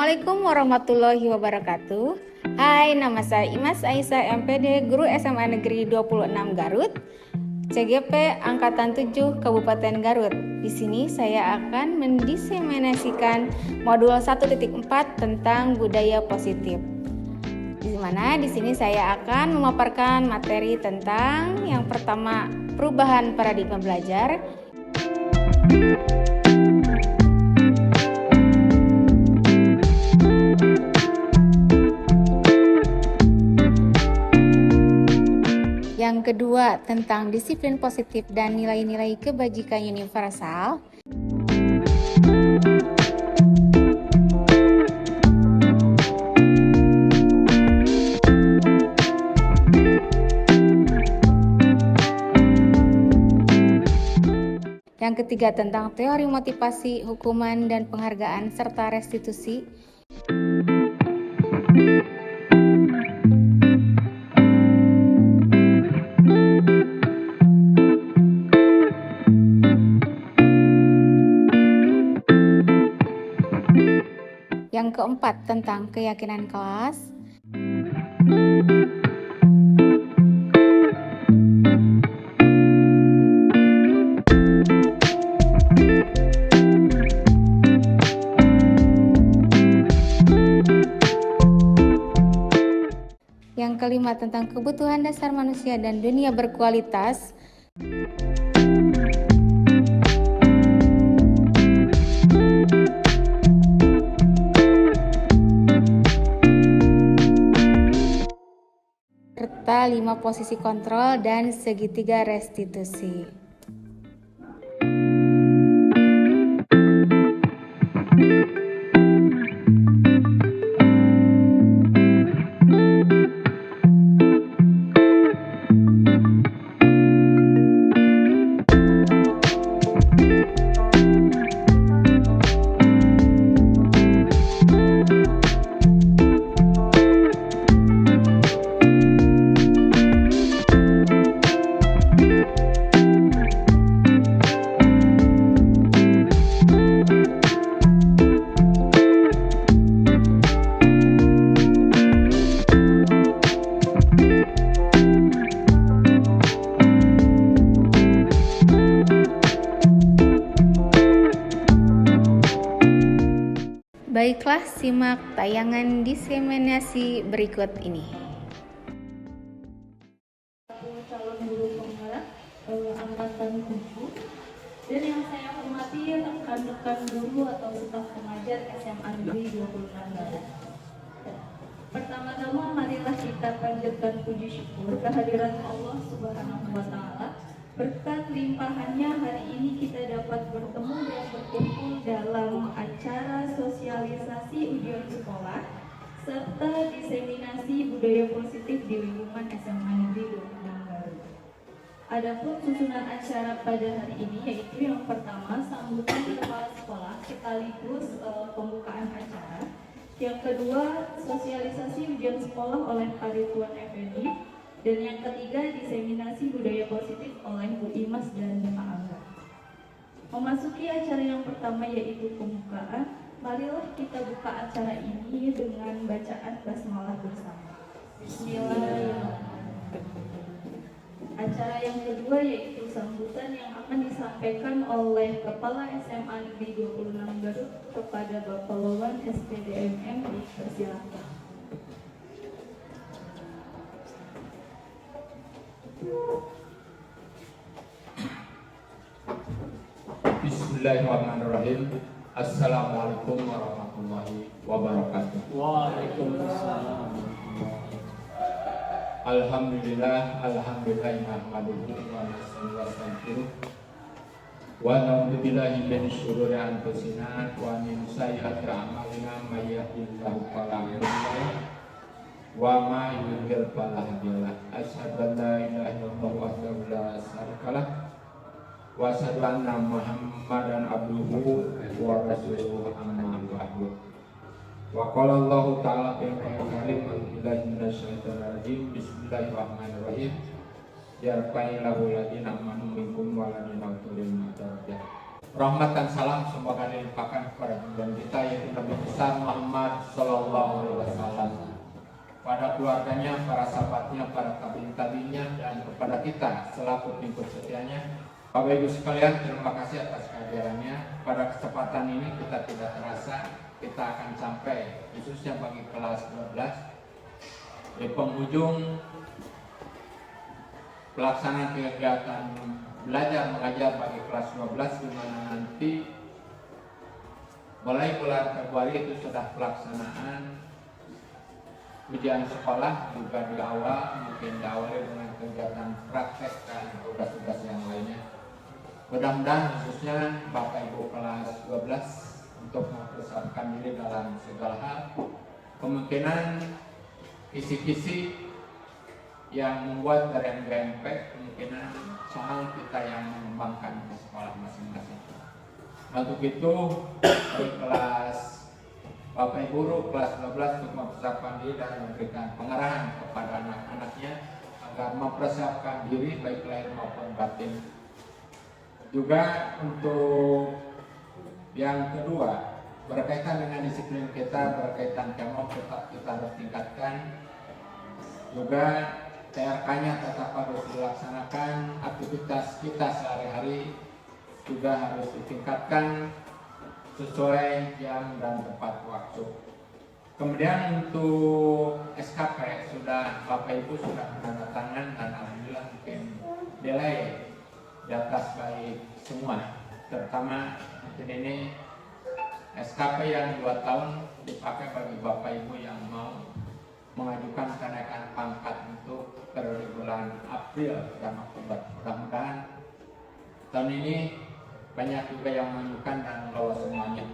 Assalamualaikum warahmatullahi wabarakatuh. Hai, nama saya Imas Aisyah MPD, Guru SMA Negeri 26 Garut, CGP Angkatan 7 Kabupaten Garut. Di sini saya akan mendiseminasikan modul 1.4 tentang budaya positif. Di mana di sini saya akan memaparkan materi tentang yang pertama, perubahan paradigma belajar. Yang kedua, tentang disiplin positif dan nilai-nilai kebajikan universal. Yang ketiga, tentang teori motivasi, hukuman, dan penghargaan, serta restitusi. Yang keempat, tentang keyakinan kelas. Yang kelima, tentang kebutuhan dasar manusia dan dunia berkualitas. Serta 5 posisi kontrol dan segitiga restitusi. Baiklah, simak tayangan diseminasi berikut ini. Calon guru penggerak angkatan 7 dan yang saya hormati rekan-rekan guru atau staf pengajar SMA Negeri 26 Garut. Pertama-tama marilah kita panjatkan puji syukur kehadiran Allah Subhanahu wa Ta'ala. Berkat limpahannya hari ini kita dapat bertemu dan berkumpul dalam acara sosialisasi ujian sekolah serta diseminasi budaya positif di lingkungan SMA Negeri 26 Garut. Adapun susunan acara pada hari ini yaitu yang pertama sambutan kepala sekolah sekaligus pembukaan acara. Yang kedua sosialisasi ujian sekolah oleh Pak Ridwan Effendi. Dan yang ketiga, diseminasi budaya positif oleh Bu Imas dan Pak Angga. Memasuki acara yang pertama yaitu pembukaan, marilah kita buka acara ini dengan bacaan basmalah bersama. Bismillahirrahmanirrahim. Acara yang kedua yaitu sambutan yang akan disampaikan oleh Kepala SMA Negeri 26 Garut kepada Bapak Wawan SPDMM. Dipersilakan. Bismillahirrahmanirrahim. Assalamualaikum warahmatullahi wabarakatuh. Waalaikumsalam. Alhamdulillah nahmaduhu wa nasta'inuhu wa na'udzu billahi min syururi anfusina wa min sayyiati a'malina may yahdihillahu fala mudilla lahu wa ma yudlil fala hadiya lahu. Asyhadu an la ilaha illallah wahdahu la syarika lahu wa asyhadu anna Muhammadan abduhu wa rasuluhu amma ba'du. Wa qala Allahu ta'ala fil Qur'anil Karim minasyaitonir rajim. Bismillahirrahmanirrahim. Yarfa'illahu alladziina amanu minkum wa alladziina utul ilma darajat. Rahmat dan salam semoga dilimpahkan kepada junjungan kita yaitu Nabi besar Muhammad Sallallahu Alaihi Wasallam, pada keluarganya, para sahabatnya, para tabiin-tabiinnya, dan kepada kita selaku pengikut setianya. Bapak Ibu sekalian, terima kasih atas kehadirannya. Pada kesempatan ini kita tidak terasa kita akan sampai khususnya bagi kelas 12 di penghujung pelaksanaan kegiatan belajar mengajar bagi kelas 12, di mana nanti mulai bulan Februari itu sudah pelaksanaan ujian sekolah, juga di awal mungkin diawali dengan kegiatan praktek dan tugas-tugas yang lainnya. Mudah-mudahan khususnya Bapak Ibu kelas 12 untuk mempersiapkan diri dalam segala hal. Kemungkinan kisi-kisi yang membuat dari MGMP kemungkinan soal kita yang mengembangkan di sekolah masing-masing. Untuk itu dari kelas Bapak Ibu guru kelas 12 untuk mempersiapkan diri dan memberikan pengarahan kepada anak-anaknya agar mempersiapkan diri baik lahir maupun batin. Juga untuk yang kedua berkaitan dengan disiplin kita, berkaitan kemau tetap kita harus tingkatkan. Juga TRK-nya tetap harus dilaksanakan, aktivitas kita sehari-hari juga harus ditingkatkan sesuai jam dan tepat waktu. Kemudian untuk SKP sudah Bapak Ibu sudah menandatangan dan alhamdulillah mungkin nilai di atas baik semua, terutama mungkin ini SKP yang 2 tahun dipakai bagi Bapak Ibu yang mau mengajukan kenaikan pangkat untuk periode bulan April dan Oktober. Mudah-mudahan tahun ini banyak juga yang mengajukan dan lolos semuanya.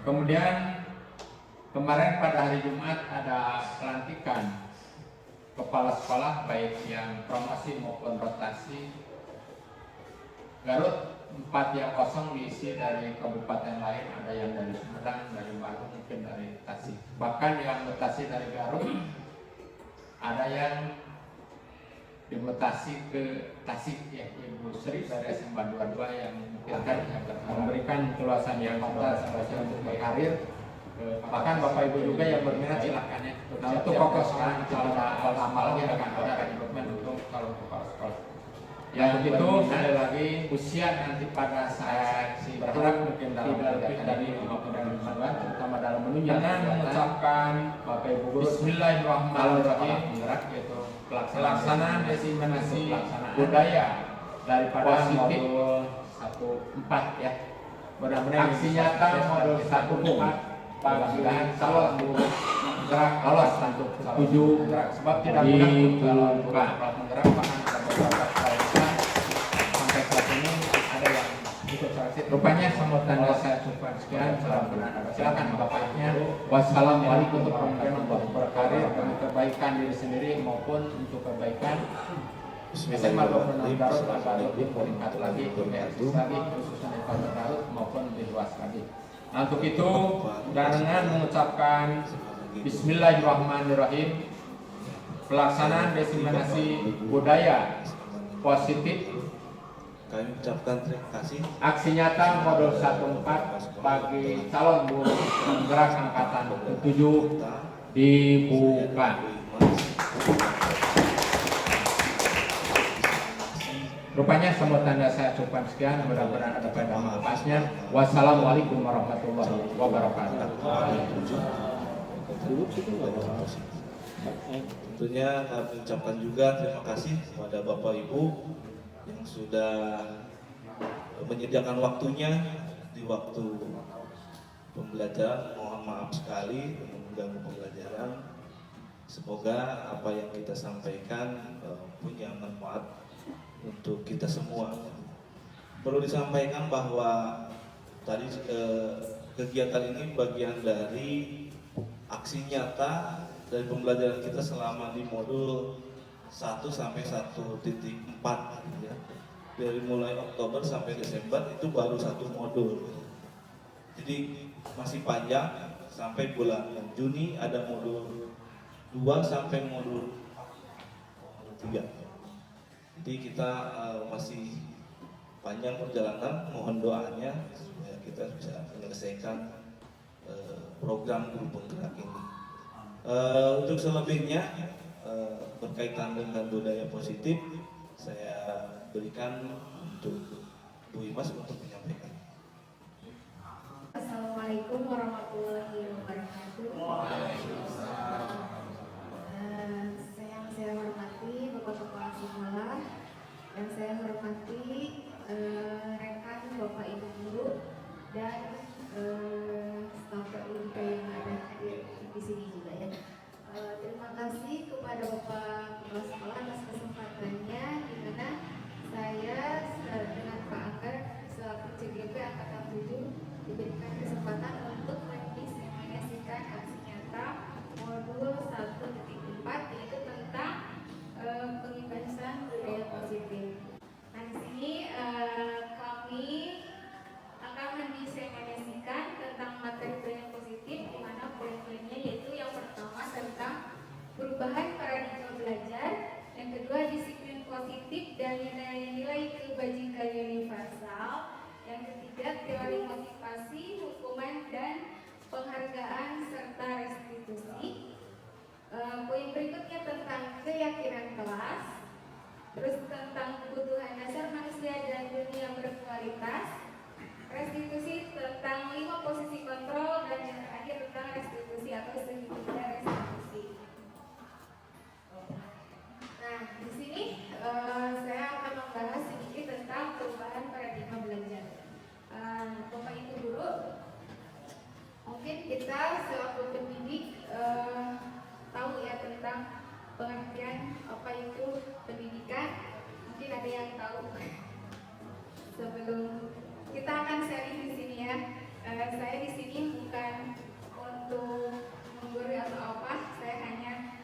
Kemudian kemarin pada hari Jumat ada pelantikan kepala sekolah baik yang promosi maupun rotasi. Garut 4 yang kosong diisi dari kabupaten lain, ada yang dari Sumedang, dari Bandung, mungkin dari Tasik. Bahkan yang mutasi dari Garut, ada yang dimutasi ke Tasik, ya Ibu Sri dari SMA 22 yang mungkin memberikan keluasan yang kota untuk berkarir. Bahkan Bapak Ibu juga yang berminat silakan ya. Nah untuk fokuskan kalau amal lagi akan ada rekrutmen untuk kalau kepala sekolah. Yang begitu sekali lagi usia nanti pada saat si berharap mungkin dalam lebih dari 50 tahun terutama dalam menunjang dengan mengucapkan Bapak Ibu guru Bismillahirrahmanirrahim yaitu pelaksanaan diseminasi budaya daripada modul 1-4 ya. Mudah-mudahan aksi nyata modul 1-4 bagi calon guru gerak lolos untuk 7 sebab tidak mudah calon guru menggerak bahkan beberapa sampai saat ini ada yang ikut seleksi. Rupanya semua tanda saya cukup sekian. Silakan Bapaknya. Wassalamualaikum warahmatullahi wabarakatuh. Berkarir demi kebaikan diri sendiri maupun untuk kebaikan SMA 26 Garut agar lebih meningkat lagi, lebih lagi khususnya di Kota Garut maupun lebih luas lagi. Nah, untuk itu dengan mengucapkan Bismillahirrahmanirrahim, pelaksanaan diseminasi budaya positif kami ucapkan terima kasih. Aksi nyata modul 1-4 bagi calon guru penggerak angkatan ke-7 dibuka. Rupanya semua tanda saya cukupkan sekian, mudah-mudahan ada pada manfaatnya. Wassalamualaikum warahmatullahi wabarakatuh. Tentunya kami ucapkan juga terima kasih kepada Bapak Ibu yang sudah menyediakan waktunya di waktu pembelajaran. Mohon maaf sekali mengganggu pembelajaran. Semoga apa yang kita sampaikan punya manfaat untuk kita semua. Perlu disampaikan bahwa tadi kegiatan ini bagian dari aksi nyata dari pembelajaran kita selama di modul 1 sampai 1.4 ya. Dari mulai Oktober sampai Desember itu baru 1 modul. Jadi masih panjang sampai bulan Juni ada modul 2 sampai modul 3. Jadi kita masih panjang perjalanan, mohon doanya supaya kita bisa menyelesaikan program guru penggerak ini. Untuk selebihnya berkaitan dengan budaya positif, saya berikan untuk Bu Imas untuk menyampaikan. Assalamualaikum warahmatullahi wabarakatuh. Yang saya hormati Bapak Kepala Sekolah, yang saya hormati rekan Bapak Ibu Guru dan staf PUMP yang ada di sini juga ya. Terima kasih kepada Bapak Kepala Sekolah atas kesempatannya, di mana saya dengan Pak Akar selaku CGP Angkatan 7 diberikan kesempatan untuk mendiseminasikan aksi nyata modul 1.4 yaitu tentang penginvestan budaya positif. Nah, di sini kami akan mendiseminasikan tentang materi budaya positif, di mana poin-poinnya yaitu yang pertama tentang perubahan paradigma belajar, yang kedua disiplin positif dan nilai-nilai kebajikan universal, yang ketiga teori motivasi, hukuman dan penghargaan serta restitusi. Poin berikutnya tentang keyakinan kelas, terus tentang kebutuhan dasar manusia dan dunia berkualitas, restitusi tentang 5 posisi kontrol, dan yang terakhir tentang restitusi atau segitiga restitusi. Nah, di sini saya akan membahas sedikit tentang perubahan paradigma belajar. Bapak Ibu Guru, mungkin kita selaku pendidik tahu ya tentang pengertian apa itu pendidikan. Mungkin ada yang tahu. Sebelum kita akan sharing di sini ya, saya di sini bukan untuk menggurui atau apa, saya hanya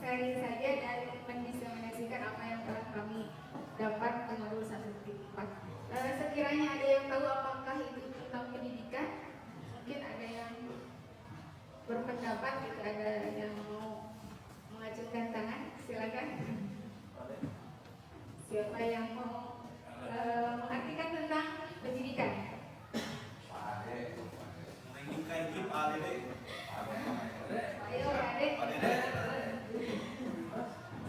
sharing saja dan mendiseminasikan apa yang telah kami dapat di modul 1.4. Sekiranya ada yang tahu apakah itu tentang pendidikan, mungkin ada yang berpendapat gitu, ada yang mau mengajukan tangan, silakan. Siapa yang mau mengartikan tentang pendidikan? Ayo, Adek.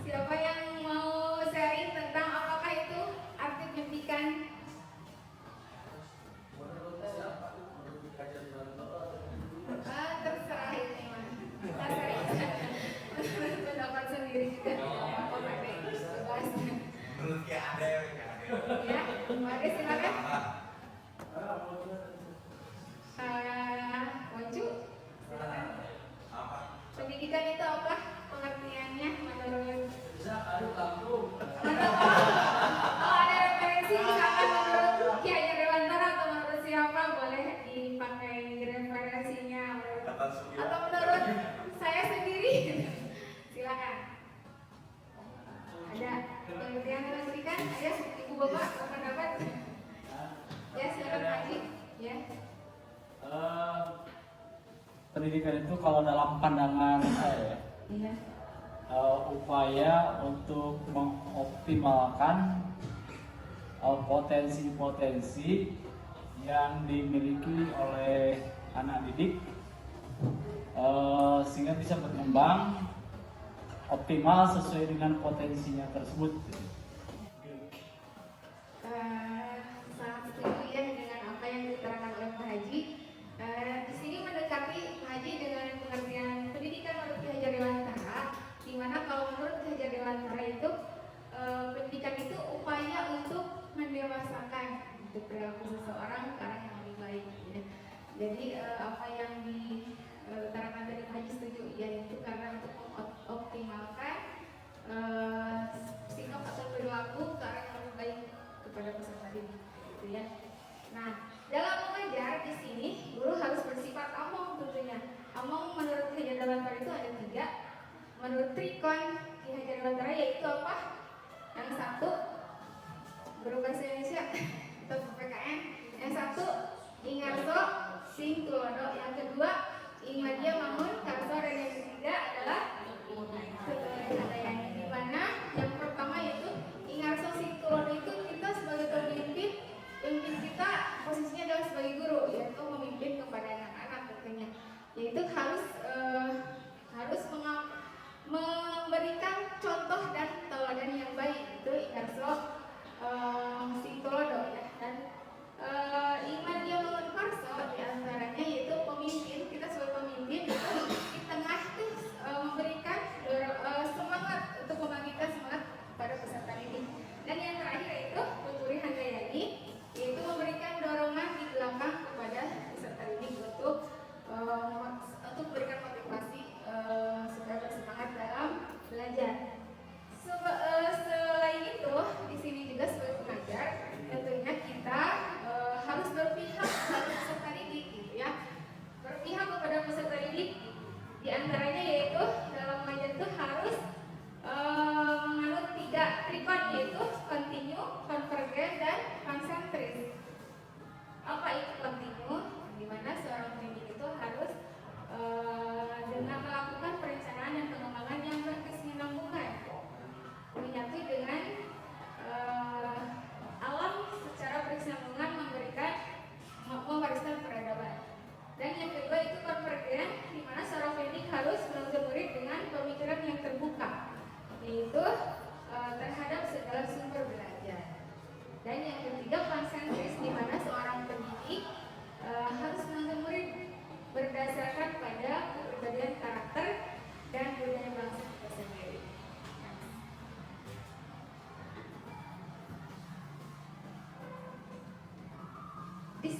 Siapa yang mau sharing tentang apakah itu arti pendidikan? Terserah ini mah. Pendapat sendiri juga. Oh, Adek, bebas. Ya, Adek silakan. Wancu, silakan. Pendidikan itu apa pengertiannya menurut? Kalau ada referensi misalkan menurut Ki Hajar Dewantara atau menurut siapa, boleh dipakai referensinya atau menurut saya sendiri. Silakan. Ada pengertian pendidikan? Ada ibu bapak berpendapat? Ya, silakan Haji. Ya. Pendidikan itu kalau dalam pandangan saya, Iya. upaya untuk mengoptimalkan potensi-potensi yang dimiliki oleh anak didik sehingga bisa berkembang optimal sesuai dengan potensinya tersebut. Sangat setuju ya dengan apa yang diterangkan oleh Pak Haji. Di sini mendekati Pak Haji dengan pengertian pendidikan menurut Ki Hajar Dewantara, di mana kalau menurut Ki Hajar Dewantara itu pendidikan itu upaya untuk mendewasakan untuk perilaku seseorang ke arah yang lebih baik. Ya. Jadi apa yang diterangkan dari Pak Haji setuju, yaitu karena untuk mengoptimalkan sikap atau perilaku ke arah yang lebih baik kepada peserta didik, gitu ya. Nah, dalam mengajar di sini guru harus bersifat among tentunya. Among menurut Ki Hajar Dewantara itu ada 3. Menurut Trikon Ki Hajar Dewantara yaitu apa? Yang satu guru bahasa Indonesia atau PPKN. Yang satu Ingarso Sing Tulodo. Yang kedua Imadia Mangun Karso, dan yang ketiga adalah Keteladayan. Di mana yang pertama yaitu Ingarso Sing Tulodo itu kita sebagai pemimpin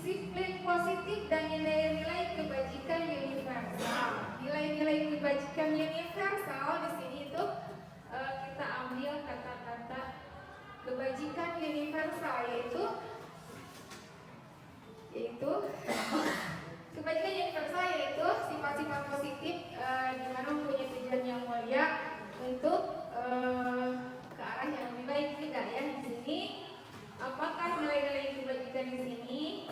disiplin positif dan nilai-nilai kebajikan universal. Nilai-nilai kebajikan universal di sini itu kita ambil kata-kata kebajikan universal yaitu kebajikan universal yaitu sifat-sifat positif di mana mempunyai tujuan yang mulia untuk ke arah yang lebih baik, tidak ya di sini. Apakah nilai-nilai kebajikan di sini?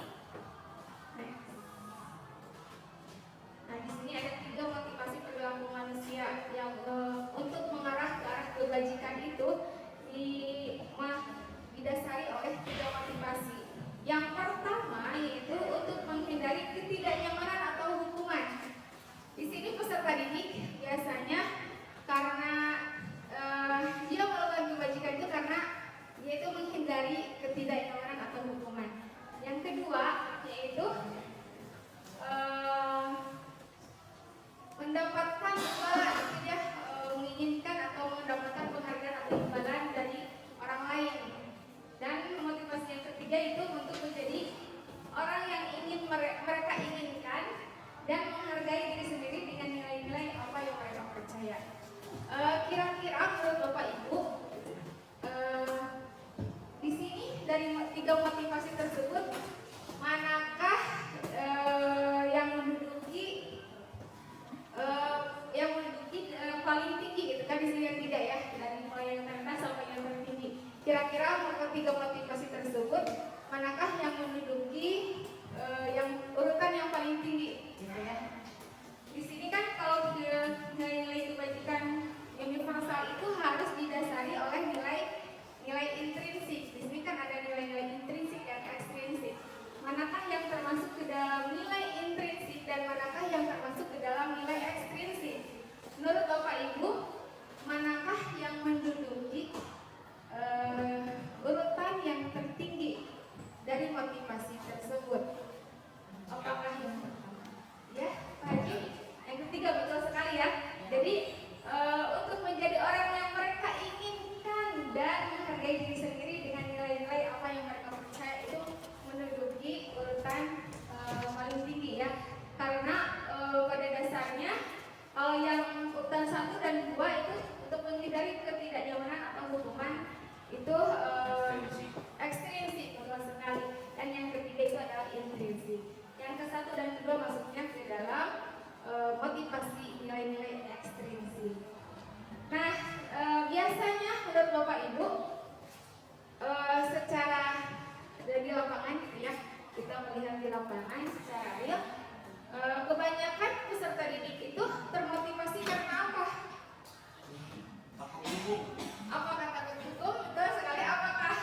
Nah, di sini ada 3 motivasi perilaku manusia yang untuk mengarah ke arah kebajikan itu didasari oleh 3 motivasi. Yang pertama yaitu untuk menghindari ketidaknyamanan atau hukuman. Di sini peserta didik biasanya karena dia melakukan kebajikan itu karena dia itu menghindari ketidaknyamanan atau hukuman. Yang kedua yaitu mendapatkan imbalan, ya, menginginkan atau mendapatkan penghargaan atau imbalan dari orang lain. Dan motivasi yang ketiga itu untuk menjadi orang yang ingin mereka inginkan dan menghargai diri sendiri dengan nilai-nilai apa yang mereka percaya. Kira-kira menurut Bapak Ibu, di sini dari 3 motivasi tersebut manakah yang menduduki paling tinggi gitu kan? Di sini yang tidak ya, dari mulai yang terendah sampai yang tertinggi. Kira-kira menurut 3 motivasi tersebut manakah yang menduduki yang urutan yang paling tinggi gitu ya. Di sini kan kalau nilai-nilai kebajikan universal itu harus didasari oleh nilai intrinsik. Di sini kan ada nilai-nilai intrinsik dan ekstrinsik. Manakah yang termasuk ke dalam nilai intrinsik dan manakah yang termasuk ke dalam nilai ekstrinsik? Menurut Bapak Ibu, manakah yang menduduki urutan yang tertinggi dari motivasi tersebut? Apakah yang pertama? Ya, Pak Haji. Yang ketiga betul sekali ya. Jadi untuk menjadi orang yang mereka inginkan dan menghargai diri sendiri dengan nilai-nilai apa yang mereka percaya itu menduduki urutan paling tinggi ya. Karena pada dasarnya kalau yang urutan 1 dan 2 itu untuk menghindari ketidaknyamanan atau hukuman itu ekstrinsik betul sekali. Dan yang ketiga itu adalah intrinsik. Yang ke-1 dan ke-2 masuknya ke dalam motivasi nilai-nilai ekstrinsik. Nah, biasanya menurut Bapak Ibu secara di lapangan gitu ya, kita melihat di lapangan secara real, kebanyakan peserta didik itu termotivasi karena apa? Apakah takut hukum? Betul sekali. Apakah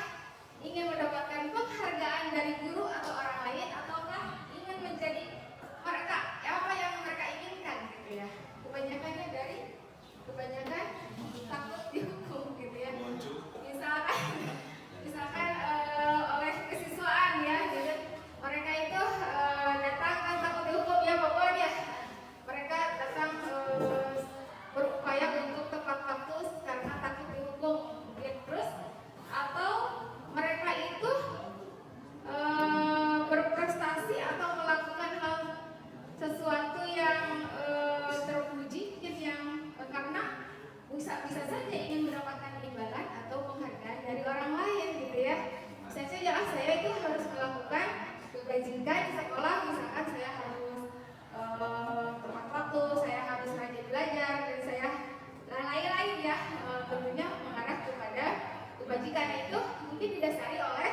ingin mendapatkan penghargaan dari guru atau orang lain, ataukah ingin menjadi mereka apa yang mereka inginkan gitu ya? Kebanyakan takut dihukum gitu ya. Misalkan oleh kesiswaan ya, gitu. Mereka itu datang kan takut dihukum ya pokoknya. Mereka datang berupaya untuk tepat waktu karena takut dihukum. Ya, terus atau mereka itu berprestasi atau melakukan hal sesuatu yang terpuji mungkin yang karena bisa saja ingin mendapatkan imbalan atau penghargaan dari orang lain gitu ya. Saya jelas saya itu harus melakukan kebajikan di sekolah, misalkan saya harus tepat waktu, saya harus rajin belajar, dan saya lain-lain ya, tentunya mengarah kepada kebajikan itu mungkin didasari oleh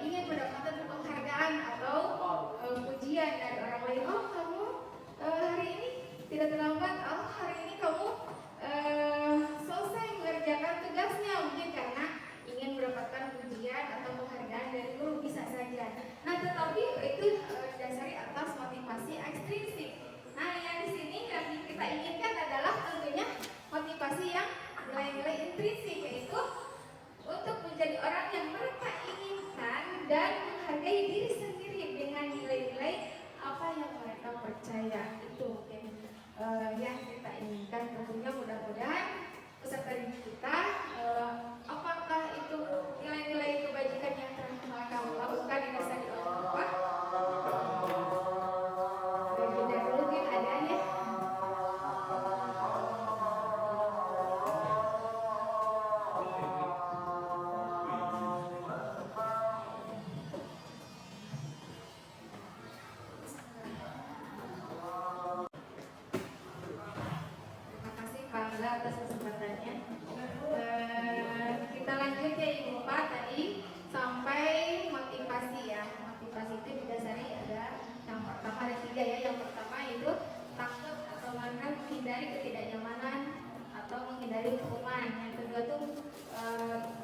ingin mendapatkan penghargaan atau pujian dari orang lain. Oh, kamu hari ini tidak terlambat. Oh, hari ini kamu selesai mengerjakan tugasnya, mungkin karena ingin mendapatkan pujian atau penghargaan dari guru, bisa saja. Nah, tetapi itu didasari atas motivasi ekstrinsik. Nah, yang di sini yang kita inginkan adalah tentunya motivasi yang nilai-nilai intrinsik, yaitu untuk menjadi orang yang mereka inginkan dan menghargai diri sendiri dengan nilai-nilai apa yang mereka percaya. Itu mungkin yang kita inginkan. Tentunya mudah-mudahan peserta didik kita apakah itu nilai-nilai kebajikan yang telah mereka lakukan didasari oleh apa ta'ala atas kesempatannya. Kita lanjut ya Ibu Bapak tadi sampai motivasi ya. Motivasi itu didasari ada yang pertama ada 3 ya. Yang pertama itu takut atau menghindari ketidaknyamanan atau menghindari hukuman. Yang kedua tuh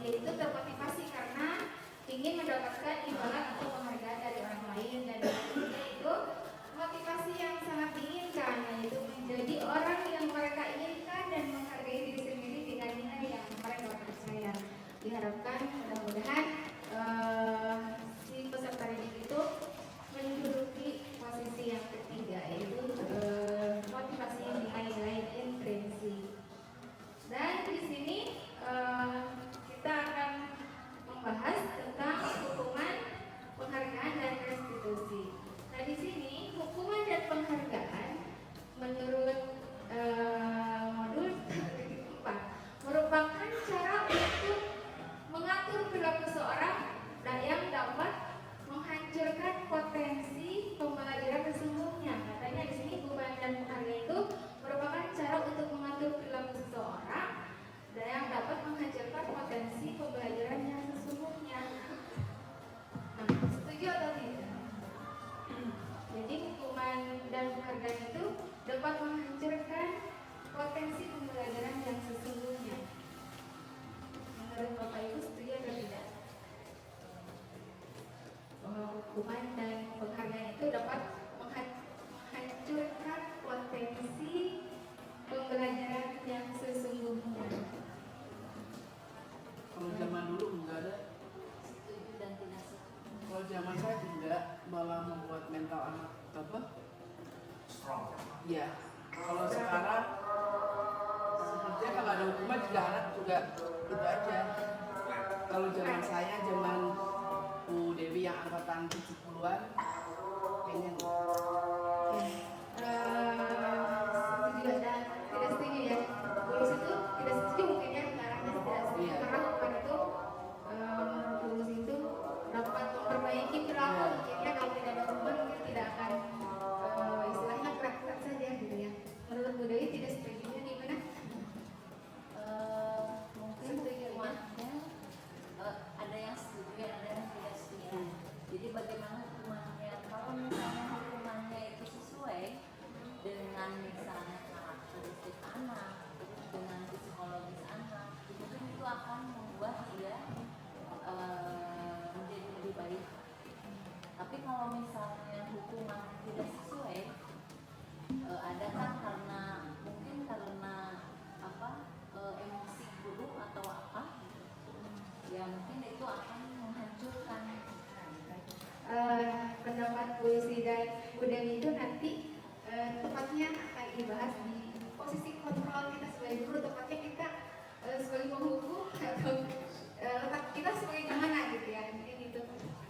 yaitu termotivasi karena ingin mendapatkan imbalan atau penghargaan dari orang lain. Dan yang ketiga itu motivasi yang sangat diinginkan, yaitu menjadi orang yang mereka inginkan dan menghargai diri sendiri dengan nilai yang mereka percaya. Diharapkan mudah-mudahan si peserta didik itu menduduki posisi yang ketiga, yaitu motivasi yang nilai-nilai intrinsik. Dan di sini kita akan membahas tentang hukuman, penghargaan, dan restitusi. Nah di sini hukuman dan penghargaan menurut modul 4 merupakan cara untuk mengatur perilaku seorang yang dapat menghancurkan potensi pembelajaran sesungguhnya. Katanya di sini hukuman dan penghargaan itu merupakan cara untuk mengatur perilaku seseorang dan yang dapat menghancurkan potensi pembelajaran yang sesungguhnya. Nah, setuju atau tidak? Jadi hukuman dan penghargaan itu dapat menghancurkan potensi pembelajaran yang sesungguhnya. Menurut Bapak Ibu setuju atau tidak? Bahwa hukuman dan penghargaan itu dapat menghancurkan potensi pembelajaran yang sesungguhnya. Kalau zaman dulu enggak ada. Setuju dan tidak setuju. Kalau zaman saya tidak, malah membuat mental anak apa? Strong. Iya. Kalau sekarang sepertinya kalau ada hukuman juga anak juga itu aja. Kalau zaman saya, zaman Bu Dewi yang angkatan 70-an, kayaknya enggak. Setuju dan tidak setuju ya. Lulus itu tidak setuju mungkin ya, arahnya tidak setuju. Iya. Karena hukuman itu lulus itu dapat memperbaiki perilaku. Iya. Mungkin ya kalau tidak ada hukuman mungkin tidak akan istilahnya keras-keras saja gitu ya. Menurut Bu Dewi tidak setuju gimana? Mungkin Setuju, hukumannya ada yang setuju, ada yang tidak setuju. Jadi bagaimana hukumannya? Kalau misalnya hukumannya itu sesuai dengan misalnya karakteristik anak, dengan psikologis anak, itu akan membuat dia menjadi lebih baik. Tapi kalau misalnya hukuman tidak sesuai, adakah karena mungkin karena apa emosi guru atau apa, ya mungkin itu akan menghancurkan. Pendapat Bu Sri dan Bu Dewi itu nanti tepatnya akan dibahas di posisi kontrol kita sebagai guru, tepatnya kita sebagai penghukum atau letak kita sebagai gimana gitu ya, mungkin itu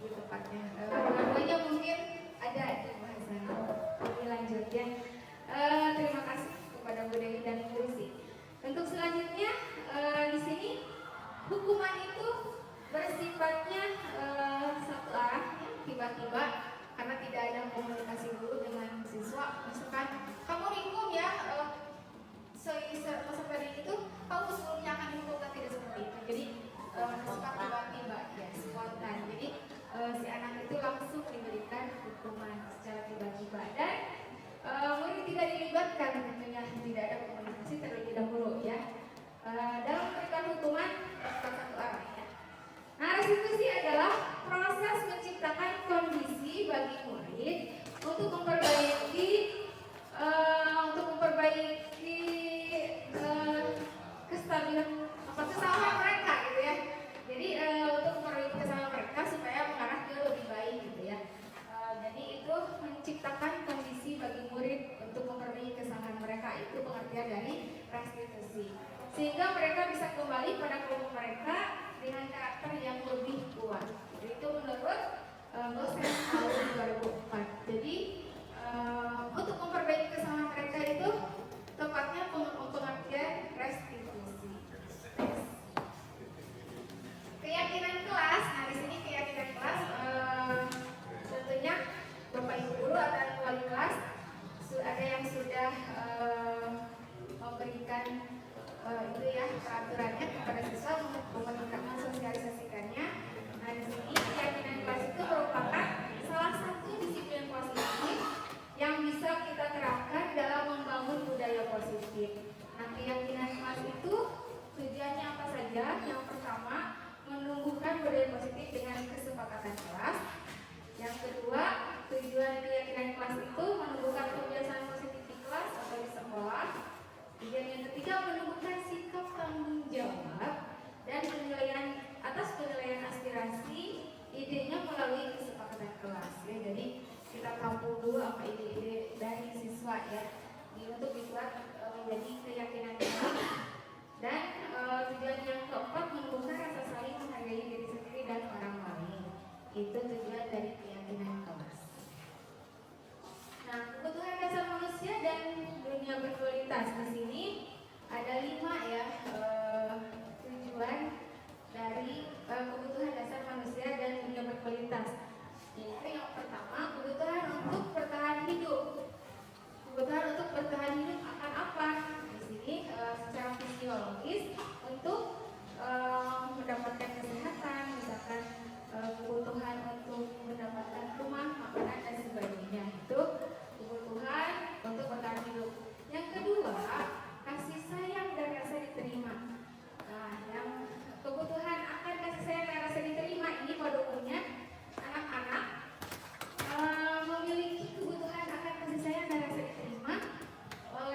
di tepatnya. Namanya mungkin ada di bahasan. Kami lanjut ya. Terima kasih kepada Bu Dewi dan Bu Sri. Untuk selanjutnya di sini hukuman itu bersifatnya satu arah, tiba-tiba karena tidak ada komunikasi guru dengan itu ya peraturannya kepada siswa untuk mensosialisasikannya. Nah di sini keyakinan kelas itu merupakan salah satu disiplin positif yang bisa kita terapkan dalam membangun budaya positif. Nah keyakinan kelas itu tujuannya apa saja? Yang pertama, menumbuhkan budaya positif dengan kesepakatan kelas. Yang kedua, tujuan keyakinan kelas itu menumbuhkan kebiasaan positif di kelas atau di sekolah. Tujuan yang ketiga, menumbuhkan sikap tanggung jawab dan penilaian aspirasi idenya melalui kesepakatan kelas. Ya, jadi kita tampung dulu apa ide-ide dari siswa ya, untuk dibuat menjadi keyakinan kelas. Dan tujuan yang keempat, menumbuhkan rasa saling menghargai diri sendiri dan orang lain. Itu tujuan dari keyakinan kelas. Nah, kebutuhan dasar manusia dan dunia berkualitas di sini ada 5 ya tujuan dari kebutuhan dasar manusia dan dunia berkualitas. Yaitu yang pertama, kebutuhan untuk bertahan hidup. Kebutuhan untuk bertahan hidup akan apa? Di sini secara fisiologis untuk mendapatkan kesehatan, misalkan kebutuhan untuk mendapatkan rumah, makanan dan sebagainya. Itu kebutuhan untuk bertahan hidup. Yang kedua, kasih sayang dan rasa diterima. Nah, yang kebutuhan akan kasih sayang dan rasa diterima ini pada umumnya anak-anak memiliki kebutuhan akan kasih sayang dan rasa diterima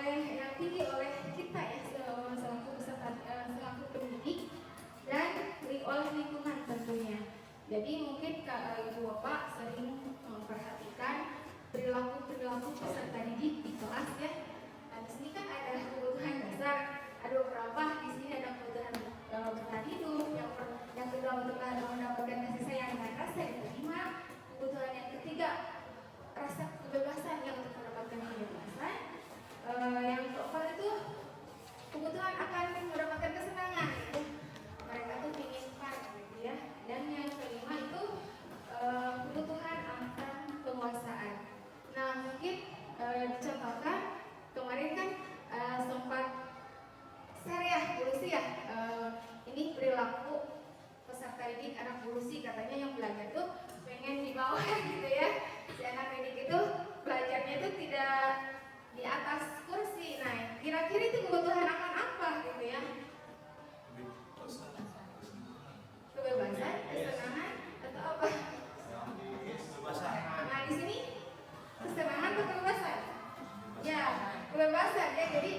yang tinggi oleh kita ya selaku pendidik dan oleh lingkungan tentunya. Jadi mungkin ibu bapak sering memperhatikan perilaku peserta didik di kelas ya. Nah, di sini kan ada kebutuhan dasar, ada beberapa. Di sini ada kebutuhan bertahan hidup, yang kedua untuk mendapatkan kasih sayang dan rasa diterima. Kebutuhan yang ketiga, rasa kebebasan yang untuk mendapatkan kebebasan. Yang keempat itu kebutuhan akan mendapatkan kesenangan. Mereka tuh ingin fun gitu ya. Dan yang kelima itu kebutuhan akan penguasaan. Nah mungkin dicontohkan kemarin kan sempat share ya Burusi ya, ini perilaku peserta didik anak Burusi, katanya yang belajar tuh pengen di bawah gitu ya. Si anak didik itu belajarnya itu tidak di atas kursi. Nah kira-kira itu kebutuhan akan apa gitu ya? Kebebasan, kesenangan atau apa? Nah di sini kesenangan atau kebebasan? Ya kebebasan ya. Jadi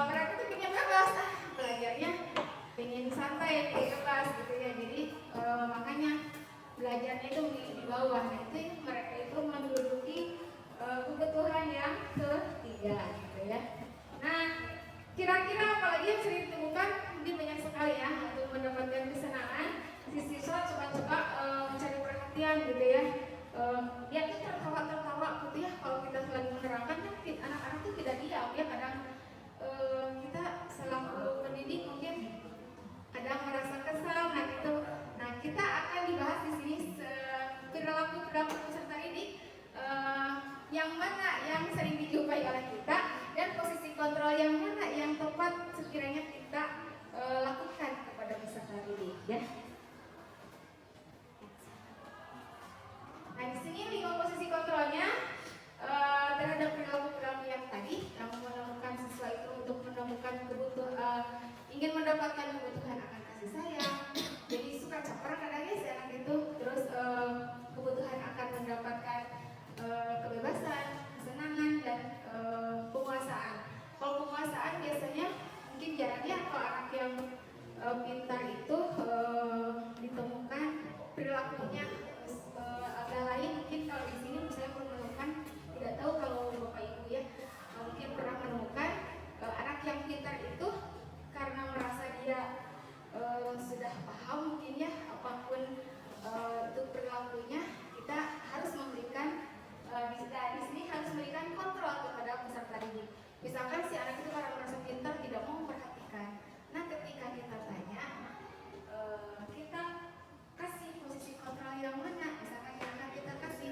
mereka tuh pengen bebas, belajarnya pengen santai, bebas gitu ya. Jadi makanya belajarnya itu di bawah. Nah itu mereka itu menduduki kebutuhan yang ketiga gitu ya. Nah kira-kira apalagi yang sering ditemukan, mungkin banyak sekali ya. Untuk mendapatkan kesenangan, si siswa coba-coba mencari perhatian gitu ya. Dia tuh tertawa gitu ya. Kalau kita lagi menerangkan kan anak-anak tuh tidak diam ya. Kadang kita selaku pendidik mungkin kadang merasa kesal. Nah kita akan dibahas di sini perilaku peserta didik yang mana yang sering dijumpai oleh kita dan posisi kontrol yang mana yang tepat sekiranya kita lakukan kepada peserta didik ya. Nah di sini 5 posisi kontrolnya terhadap perilaku yang tadi, yang menemukan siswa itu untuk menemukan ingin mendapatkan kebutuhan akan kasih sayang, jadi suka caper kadang-kadang si anak itu, terus kebutuhan akan mendapatkan kebebasan, kesenangan dan penguasaan. Kalau penguasaan biasanya mungkin jarang ya kalau anak yang pintar itu ditemukan perilakunya agak lain. Mungkin kalau di sini misalnya menemukan, tidak tahu kalau bapak ibu ya mungkin pernah menemukan anak yang pintar itu karena merasa dia sudah paham mungkin ya apapun itu perilakunya, kita harus memberikan di sini harus memberikan kontrol kepada peserta didik. Misalkan si anak itu karena merasa pintar tidak mau memperhatikan. Nah ketika kita tanya, kita kasih posisi kontrol yang mana? Misalkan kita kasih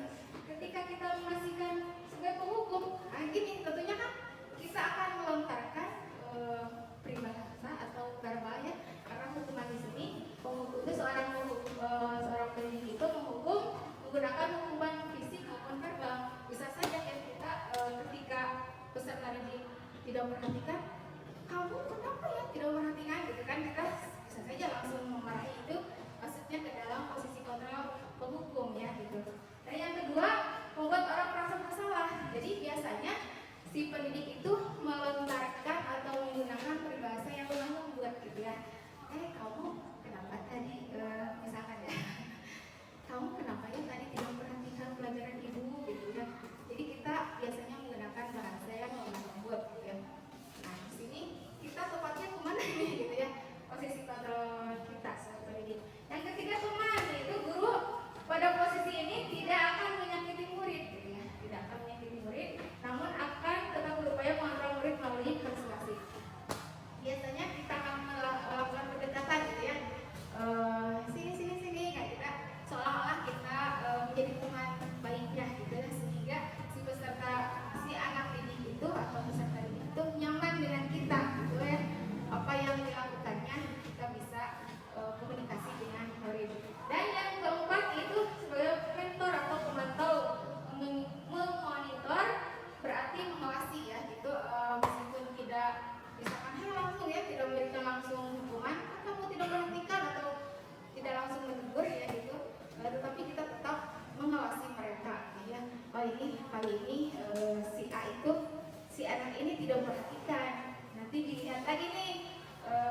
kali ini si anak ini tidak memperhatikan. Nanti dilihat lagi nih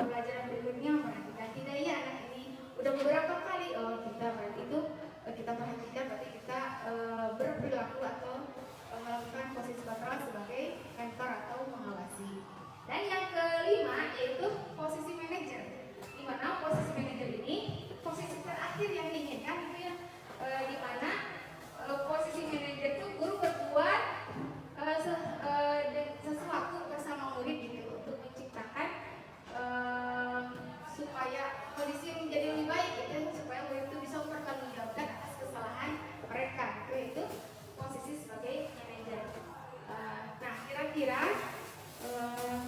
pelajaran berikutnya memperhatikan tidak ya anak ini udah beberapa kali kita berarti itu kita perhatikan berarti kita berperilaku atau melakukan posisi kontrol sebagai mentor atau mengawasi. Dan yang kelima yaitu posisi manajer. Di mana posisi manajer ini posisi terakhir yang diinginkan itu yang di mana posisi manajer itu guru berbuat sesuatu bersama murid gitu untuk menciptakan supaya kondisi menjadi lebih baik gitu, supaya murid itu bisa mempertanggungjawabkan atas kesalahan mereka. Itu posisi sebagai manajer. Nah, kira-kira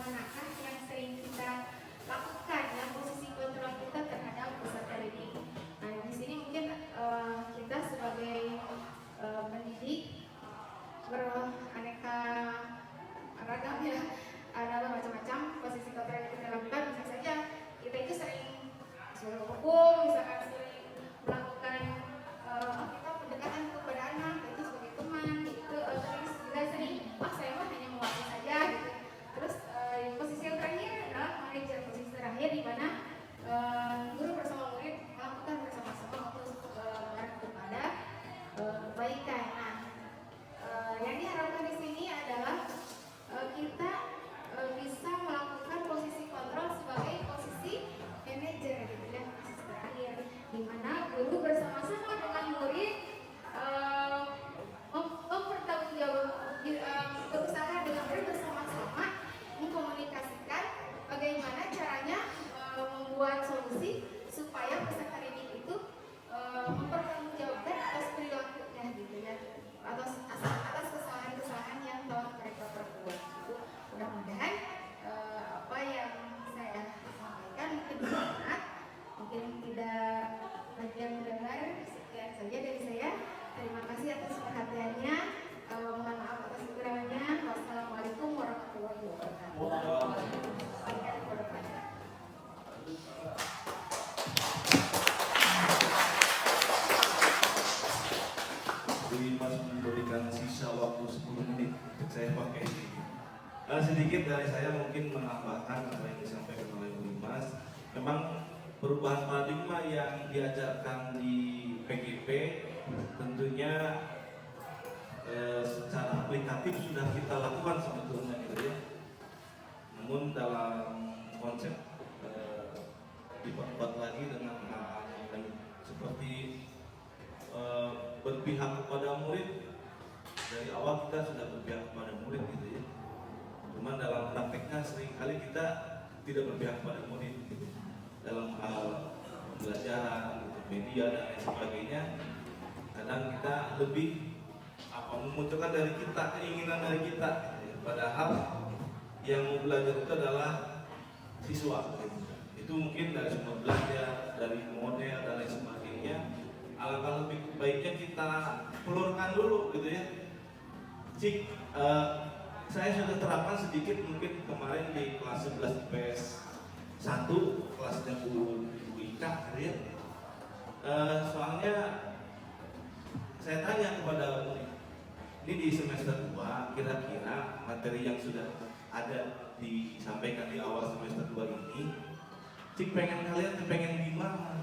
manakah yang sering kita lakukan ya posisi kontrol kita terhadap peserta didik? Nah, di sini mungkin kita sebagai pendidik beraneka ragam ya, ada macam-macam posisi kontrol yang kita lakukan. Bisa saja kita itu sering sebagai hukum, misalkan sering melakukan kita pendekatan kepada anak itu sebagai teman gitu, terus juga sering saya mah hanya mewakili saja gitu. Terus posisi yang terakhir adalah manajer, posisi terakhir di mana guru bersama murid melakukan bersama-sama untuk mengarah kepada kebaikan. Nah, yang diharapkan di sini adalah kita bisa melakukan posisi kontrol sebagai posisi manajer gitu ya, posisi terakhir di mana guru bersama-sama dengan murid berusaha dengan murid bersama-sama mengkomunikasikan bagaimana caranya membuat solusi supaya peserta didik itu mempertanggungjawabkan atas perilakunya gitu ya, atas kesalahan-kesalahan yang telah mereka perbuat gitu. Mudah-mudahan apa yang saya sampaikan mungkin bermanfaat, mungkin tidak banyak yang mendengar. Sekian saja dari saya. Terima kasih atas perhatiannya. Mohon maaf atas kekurangannya. Wassalamualaikum warahmatullahi wabarakatuh. Mas memberikan sisa waktu 10 menit untuk saya pakai. Sedikit dari saya mungkin menambahkan apa yang disampaikan oleh Bu Dimas. Memang perubahan paradigma yang diajarkan di PGP tentunya secara aplikatif sudah kita lakukan sebetulnya gitu ya. Namun dalam konsep diperkuat lagi dengan hal seperti berpihak kepada murid. Dari awal kita sudah berpihak kepada murid gitu ya. Cuman dalam prakteknya seringkali kita tidak berpihak kepada murid gitu. Dalam hal pembelajaran, gitu, media dan lain sebagainya. Kadang kita lebih memunculkan dari kita, keinginan dari kita gitu ya. Padahal yang mau belajar itu adalah siswa gitu. Itu mungkin dari sumber belajar, dari model dan lain sebagainya. Alangkah lebih baiknya kita pelurkan dulu gitu ya. Saya sudah terapkan sedikit mungkin kemarin di kelas 11 IPS 1 kelasnya Bu Ika gitu ya. Soalnya saya tanya kepada murid, ini di semester 2 kira-kira materi yang sudah ada disampaikan di awal semester 2 ini pengen kalian pengen gimana?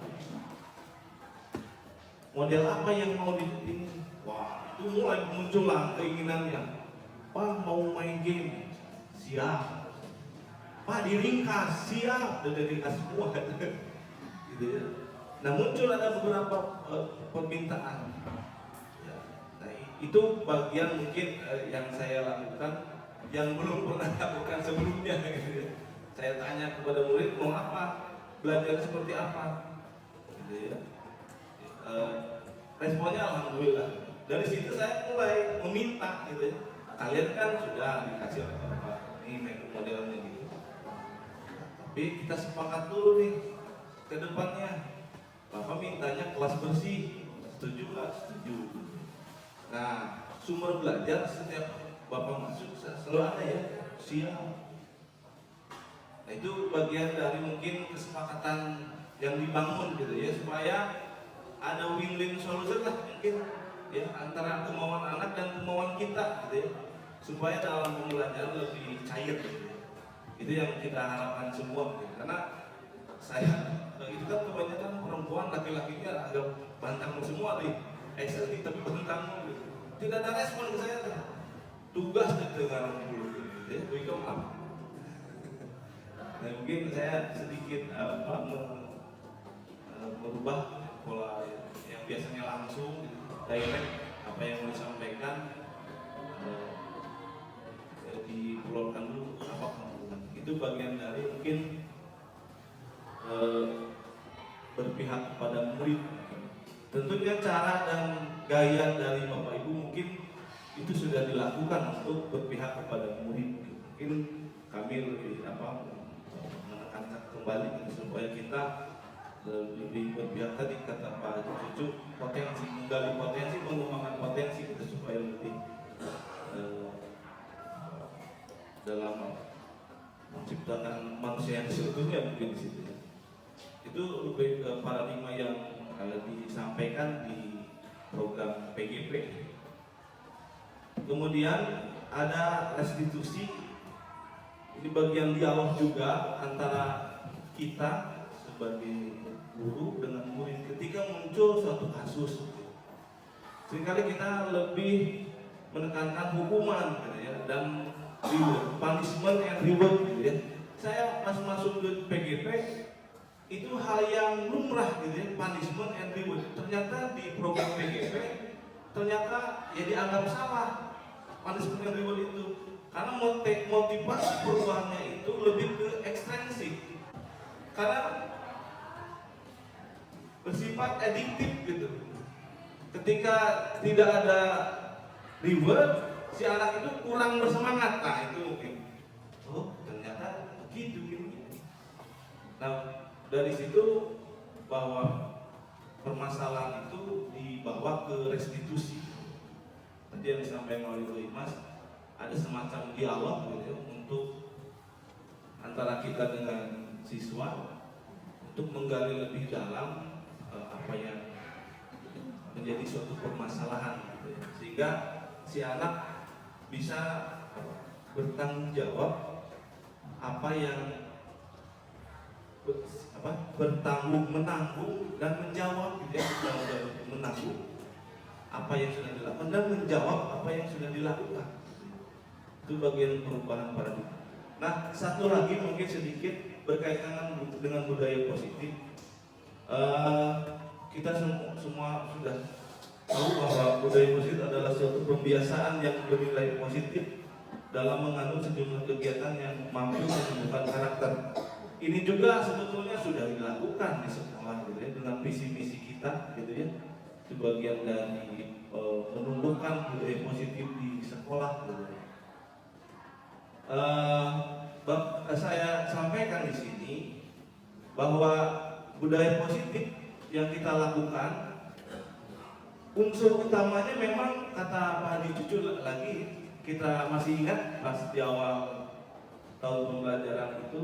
Model apa yang mau ini? Wah, itu mulai muncullah keinginannya. Pak mau main game, siap. Pak diringkas, siap. Dan diringkas semua, gitu ya. Nah muncul ada beberapa permintaan. Ya, nah, itu bagian mungkin yang saya lakukan, yang belum pernah lakukan sebelumnya. Gitu ya. Saya tanya kepada murid mau apa, belajar seperti apa, gitu ya. Responnya alhamdulillah. Dari situ saya mulai meminta gitu ya. Kalian kan sudah dikasih oleh Bapak ini modelnya gitu. Tapi kita sepakat dulu nih ke depannya. Bapak mintanya kelas bersih. Setuju nggak? Setuju. Nah, sumber belajar setiap Bapak masuk selalu ada ya. Siap. Nah, itu bagian dari mungkin kesepakatan yang dibangun gitu ya, supaya ada win-win solution lah mungkin ya antara kemauan anak dan kemauan kita gitu ya, supaya dalam pembelajaran lebih cair gitu ya. Itu yang kita harapkan semua gitu. Karena saya itu kan kebanyakan perempuan, laki-lakinya agak bantang semua nih Excel nih, tapi bantang gitu. Tidak ada respon ke saya tuh. Tugas dengan dulu gitu ya, welcome up. Nah, mungkin saya sedikit merubah pola yang biasanya langsung direct apa yang mau disampaikan, dipulaukan dulu apa itu bagian dari mungkin berpihak kepada murid. Tentunya cara dan gaya dari Bapak Ibu mungkin itu sudah dilakukan untuk berpihak kepada murid. Mungkin kami lebih menekankan kembali supaya kita lebih berpihak, tadi kata Pak Cucu, potensi, menggali potensi, mengembangkan potensi kita supaya lebih dalam menciptakan manusia yang seutuhnya mungkin di situ. Itu lebih paradigma yang disampaikan di program PGP. Kemudian ada restitusi, ini bagian dialog juga antara kita sebagai guru dengan murid ketika muncul suatu kasus. Seringkali kita lebih menekankan hukuman gitu ya, dan reward, punishment and reward gitu ya. Saya pas masuk ke PGP itu hal yang lumrah gitu ya, punishment and reward. Ternyata di program PGP ternyata ya dianggap salah punishment and reward itu, karena motivasi perubahannya itu lebih ke ekstensif, karena bersifat adiktif gitu. Ketika tidak ada reward, si anak itu kurang bersemangat. Nah itu mungkin, oh ternyata begitu gitu. Nah dari situ bahwa permasalahan itu dibawa ke restitusi. Tadi yang disampaikan oleh Bu Imas, ada semacam dialog gitu ya, untuk antara kita dengan siswa untuk menggali lebih dalam apa yang menjadi suatu permasalahan gitu ya, sehingga si anak bisa bertanggung jawab apa yang menanggung dan menjawab gitu ya, menanggung apa yang sudah dilakukan dan menjawab apa yang sudah dilakukan. Itu bagian perubahan paradigma. Nah, satu lagi mungkin sedikit berkaitan dengan budaya positif. Kita semua sudah tahu bahwa budaya positif adalah suatu pembiasaan yang bernilai positif dalam mengandung sejumlah kegiatan yang mampu menumbuhkan karakter. Ini juga sebetulnya sudah dilakukan di sekolah gitu ya, dengan visi-misi kita gitu ya, sebagian dari menumbuhkan budaya positif di sekolah gitu ya. Saya sampaikan di sini bahwa budaya positif yang kita lakukan, unsur utamanya memang kata Pak Haji Cucu lagi, kita masih ingat pas di awal tahun pembelajaran itu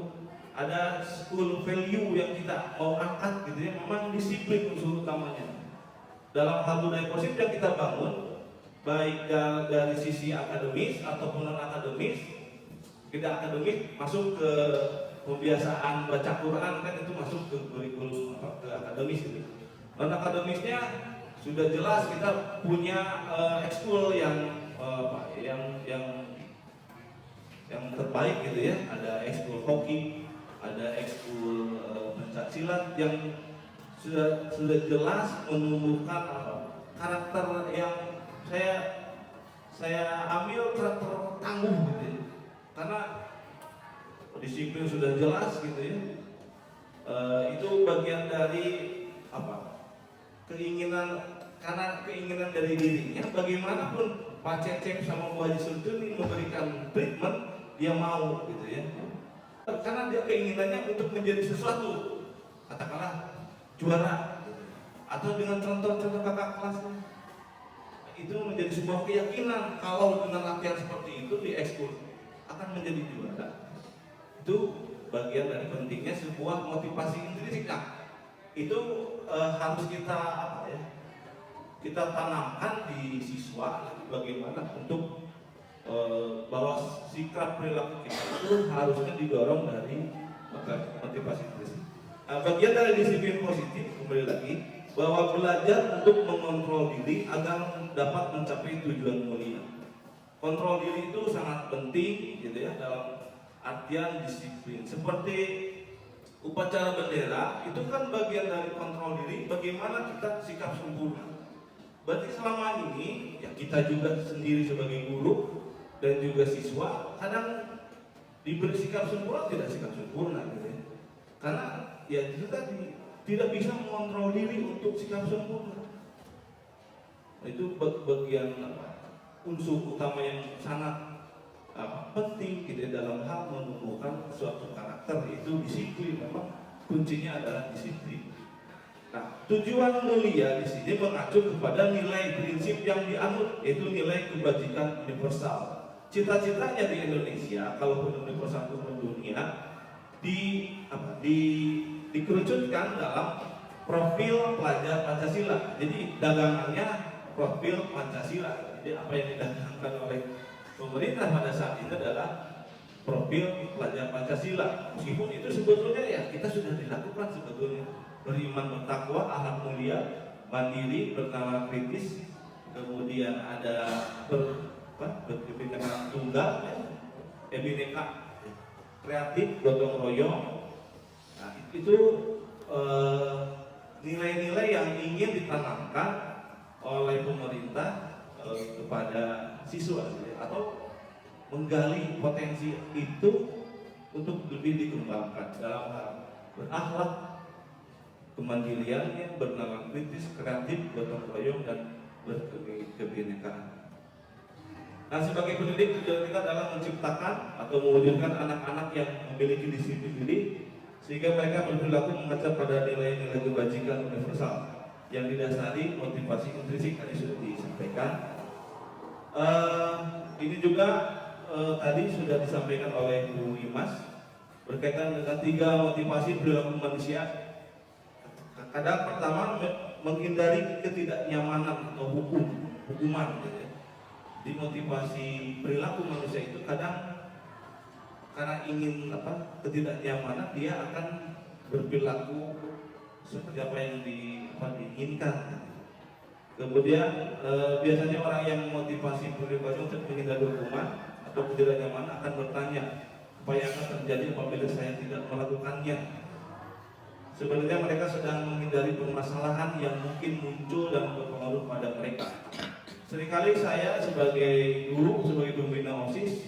ada school value yang kita mau angkat gitu ya, memang disiplin unsur utamanya. Dalam hal budaya positif yang kita bangun, baik dari sisi akademis ataupun non akademis, tidak akademis masuk ke pembiasaan baca Quran, kan itu masuk ke kurikulum ke akademis itu. Non akademisnya sudah jelas kita punya ekskul yang terbaik gitu ya. Ada ekskul hoki, ada ekskul pencak silat yang sudah jelas menumbuhkan karakter yang saya ambil karakter tangguh gitu ya. Karena disiplin sudah jelas gitu ya. Itu bagian dari keinginan, karena keinginan dari dirinya. Bagaimanapun Pak Cecep sama Bu Haji Sultuni memberikan treatment, dia mau gitu ya, karena dia keinginannya untuk menjadi sesuatu, katakanlah juara gitu. Atau dengan contoh-contoh kakak kelasnya itu menjadi sebuah keyakinan kalau dengan latihan seperti itu di ekskul akan menjadi juara. Itu bagian dari pentingnya sebuah motivasi intrinsik. Nah, itu harus kita kita tanamkan di siswa bagaimana untuk bahwa sikap perilaku kita itu harusnya didorong dari motivasi intrinsik. Bagian dari disiplin positif kembali lagi bahwa belajar untuk mengontrol diri agar dapat mencapai tujuan mulia. Kontrol diri itu sangat penting gitu ya dalam artian disiplin. Seperti upacara bendera itu kan bagian dari kontrol diri, bagaimana kita sikap sempurna. Berarti selama ini ya kita juga sendiri sebagai guru dan juga siswa kadang diberi sikap sempurna tidak sikap sempurna gitu ya. Karena ya itu tadi tidak bisa mengontrol diri untuk sikap sempurna. Itu bagian unsur utama yang sangat penting gitu dalam hal menumbuhkan suatu karakter, yaitu disiplin. Memang kuncinya adalah disiplin. Nah, tujuan mulia di sini mengacu kepada nilai prinsip yang dianut, yaitu nilai kebajikan universal. Cita-citanya di Indonesia, kalaupun universal untuk dunia, dikerucutkan dalam profil pelajar Pancasila. Jadi dagangannya profil Pancasila. Jadi apa yang didagangkan oleh pemerintah pada saat ini adalah profil pelajar Pancasila. Meskipun itu sebetulnya ya kita sudah dilakukan sebetulnya. Beriman, bertakwa, akhlak mulia, mandiri, bernalar kritis, kemudian ada berkebinekaan tunggal, bineka kreatif, gotong royong. Nah, itu nilai-nilai yang ingin ditanamkan oleh pemerintah kepada siswa atau menggali potensi itu untuk lebih dikembangkan dalam hal berakhlak, kemandiriannya, bernalar kritis, kreatif, gotong royong, dan berkebinekaan. Nah, sebagai pendidik tujuan kita adalah menciptakan atau mewujudkan anak-anak yang memiliki disiplin diri sehingga mereka berperilaku mengacu pada nilai-nilai kebajikan universal yang didasari motivasi intrinsik tadi sudah disampaikan. Ini juga tadi sudah disampaikan oleh Bu Imas berkaitan dengan 3 motivasi perilaku manusia. Kadang pertama menghindari ketidaknyamanan atau hukuman. Di motivasi perilaku manusia itu kadang karena ingin ketidaknyamanan dia akan berperilaku seperti apa yang diinginkan. Kemudian biasanya orang yang motivasi perilaku untuk menghindari hukuman atau ketidaknyamanan akan bertanya apa yang akan terjadi apabila saya tidak melakukannya. Sebenarnya mereka sedang menghindari permasalahan yang mungkin muncul dan berpengaruh pada mereka. Seringkali saya sebagai guru, sebagai pembina OSIS,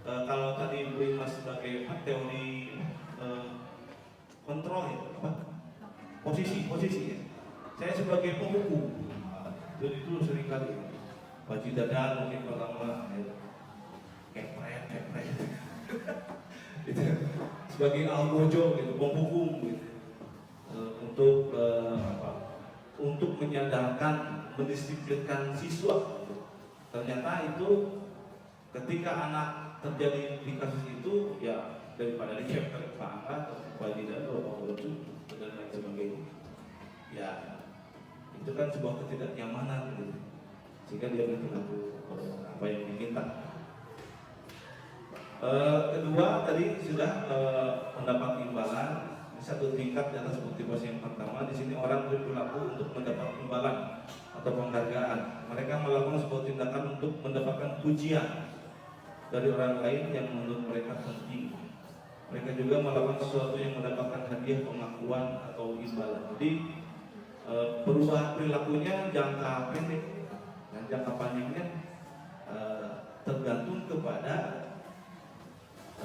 kalau tadi Bu Imas sebagai teori kontrol ya, posisi ya. Saya sebagai pembuku, itu seringkali baju dada mungkin pertama kepret, gitu. Sebagai algojo gitu, pembuku gitu, untuk menyadarkan, mendisiplinkan siswa. Ternyata itu ketika anak terjadi di kasus itu ya daripada di chapter Pak Angka atau Pak Jidan atau Pak Lucu dan lain sebagainya, ya itu kan sebuah ketidaknyamanan gitu. Sehingga dia berperilaku apa yang diminta. Kedua tadi sudah mendapat imbalan satu tingkat di atas motivasi yang pertama. Di sini orang berperilaku untuk mendapat imbalan atau penghargaan. Mereka melakukan sebuah tindakan untuk mendapatkan pujian dari orang lain yang menurut mereka penting. Mereka juga melakukan sesuatu yang mendapatkan hadiah, pengakuan atau imbalan. Jadi perubahan perilakunya jangka pendek dan jangka panjangnya tergantung kepada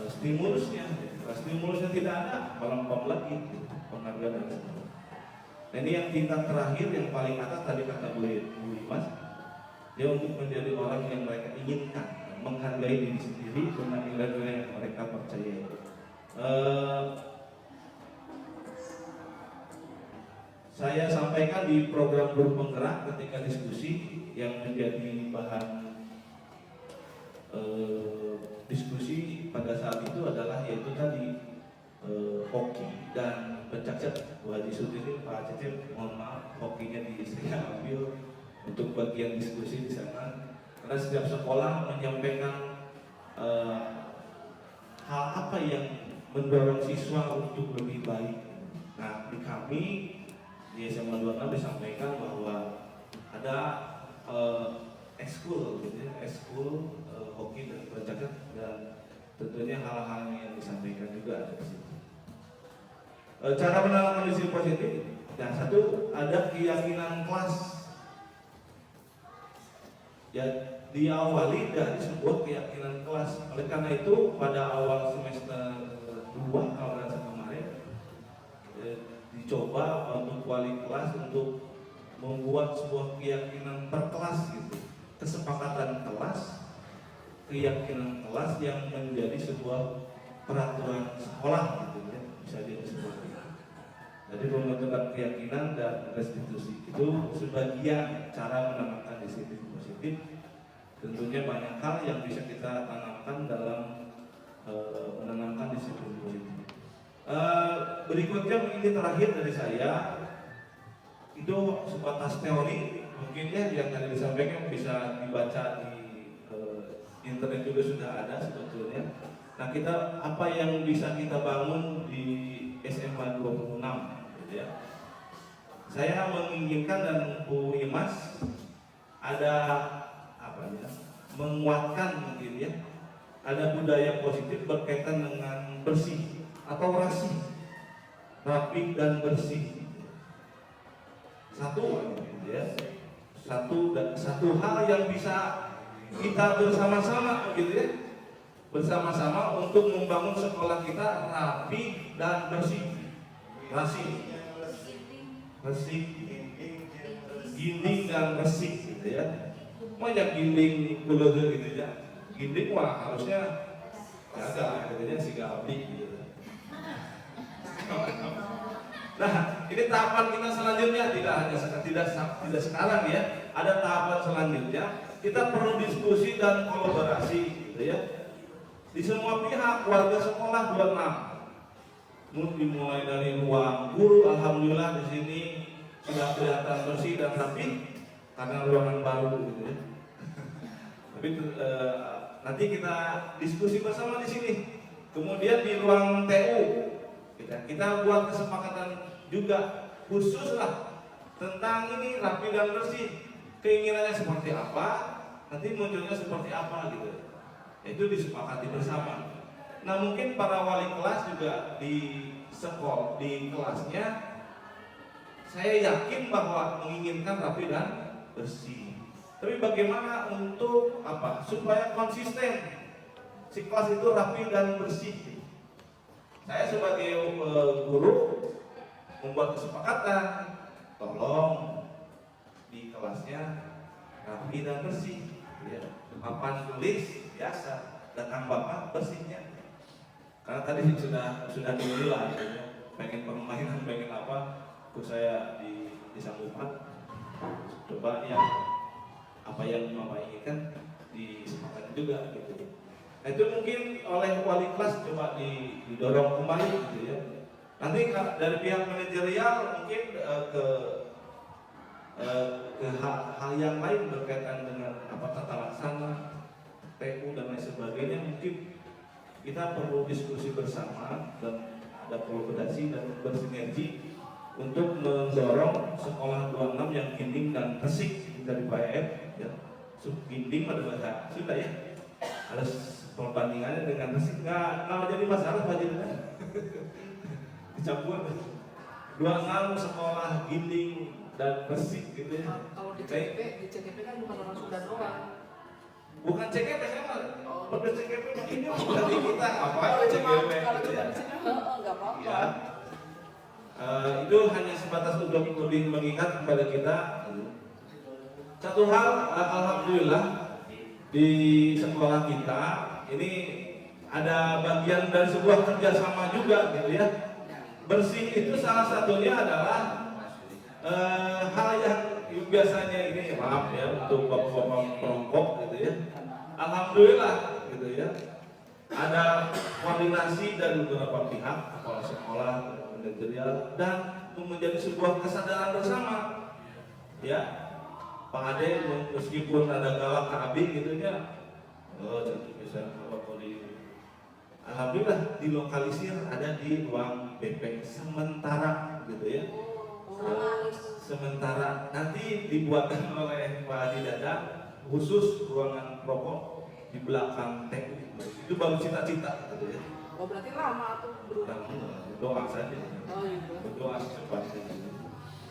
stimulusnya. Kalau stimulusnya tidak ada, malam lagi penghargaan dan sebagainya. Nah, ini yang tingkat terakhir yang paling atas tadi kata Bu Imas, dia untuk menjadi orang yang mereka inginkan, menghargai diri sendiri dengan nilai-nilai yang mereka percayai. Saya sampaikan di program guru penggerak ketika diskusi yang menjadi bahan diskusi pada saat itu adalah yaitu tadi hoki dan pencacat. Bu Haji Sudin, Pak Cecep, mohon maaf hokinya saya ambil untuk bagian diskusi di sana, karena setiap sekolah menyampaikan hal apa yang mendorong siswa untuk lebih baik. Nah, di kami di SMA 26 disampaikan bahwa ada ekskul, gitu ya, ekskul hoki dan pencaksilat, dan tentunya hal-hal yang disampaikan juga ada di situ. Cara menanam kondisi positif, yang satu ada keyakinan kelas. Ya, diawali dari sebuah keyakinan kelas. Oleh karena itu pada awal semester 2 kalau nggak salah kemarin dicoba untuk wali kelas untuk membuat sebuah keyakinan per kelas gitu, kesepakatan kelas, keyakinan kelas yang menjadi sebuah peraturan sekolah gitu ya, bisa disebut. Jadi pembentukan keyakinan dan restitusi itu sebagian cara menanamkan disiplin positif. Tentunya banyak hal yang bisa kita tanamkan dalam menanamkan disiplin positif. Berikutnya ini terakhir dari saya, itu sebatas teori mungkin ya yang tadi disampaikan bisa dibaca di internet juga sudah ada sebetulnya. Nah, kita apa yang bisa kita bangun di SMA 26 gitu ya. Saya menginginkan dan Bu Imas ada apa ya, menguatkan mungkin ya, ada budaya positif berkaitan dengan bersih atau rasi, rapi dan bersih. Satu ya, satu hal yang bisa kita bersama-sama gitu ya, bersama-sama untuk membangun sekolah kita rapi dan bersih, bersih, ginding dan bersih gitu ya. Mau yang ginding kulege gitu ya, ginding wah harusnya ada gitu ya, si Gabri gitu. Nah, ini tahapan kita selanjutnya tidak sekarang ya. Ada tahapan selanjutnya. Kita perlu diskusi dan kolaborasi, gitu ya. Di semua pihak, warga sekolah 26. Dimulai dari ruang guru, alhamdulillah di sini sudah kelihatan bersih dan rapi karena ruangan baru, gitu ya. Tapi nanti kita diskusi bersama di sini. Kemudian di ruang TU. Kita buat kesepakatan juga khusus lah tentang ini rapi dan bersih, keinginannya seperti apa, nanti munculnya seperti apa gitu. Itu disepakati bersama. Nah, mungkin para wali kelas juga di sekolah, di kelasnya, saya yakin bahwa menginginkan rapi dan bersih. Tapi bagaimana untuk apa? Supaya konsisten si kelas itu rapi dan bersih. Saya sebagai guru membuat kesepakatan, tolong di kelasnya rapi dan bersih, ya. Papan tulis biasa, datang bapak bersihnya. Karena tadi sudah dimulai, pengen permainan, pengen apa, ikut saya di Sanggupan. Coba yang apa yang bapak inginkan disepakati juga gitu. Nah, itu mungkin oleh wali kelas coba didorong kembali gitu ya. Nanti dari pihak manajerial mungkin ke hal yang lain berkaitan dengan apa tata laksana, TU dan lain sebagainya, mungkin kita perlu diskusi bersama dan ada kolaborasi dan bersinergi untuk mendorong sekolah 26 yang ginding dan resik dari PAM ya. Ginding pada bahasa Sunda ya. Harus perbandingannya dengan resik nggak jadi masalah Pak Jenderal. Dicampur 26 sekolah ginding dan resik gitu ya. Kalau di CKP kan bukan orang Sunda doang. Bukan CKP sama. Pada CKP ini berarti kita apa Kalau cuma CKP gitu ya. di sini nggak apa-apa. Ya. Itu hanya sebatas untuk lebih mengingat kepada kita. Satu hal, alhamdulillah di sekolah kita ini ada bagian dari sebuah kerjasama juga gitu ya. Bersih itu salah satunya adalah hal yang biasanya ini maaf ya untuk bapak-bapak perokok gitu ya. Alhamdulillah gitu ya. Ada koordinasi dari beberapa pihak, kepala sekolah, manajerial, dan menjadi sebuah kesadaran bersama ya. Pak Ade meskipun ada galak ke Abi gitu ya, tentu bisa apa di. Alhamdulillah dilokalisir ada di ruang BP sementara gitu ya. Sementara nanti dibuatkan oleh Pak Adi Dadang khusus ruangan rokok di belakang TU. Itu baru cita-cita gitu ya. Oh berarti lama tuh berubah. Doa saja. Oh gitu. Berdoa secepatnya.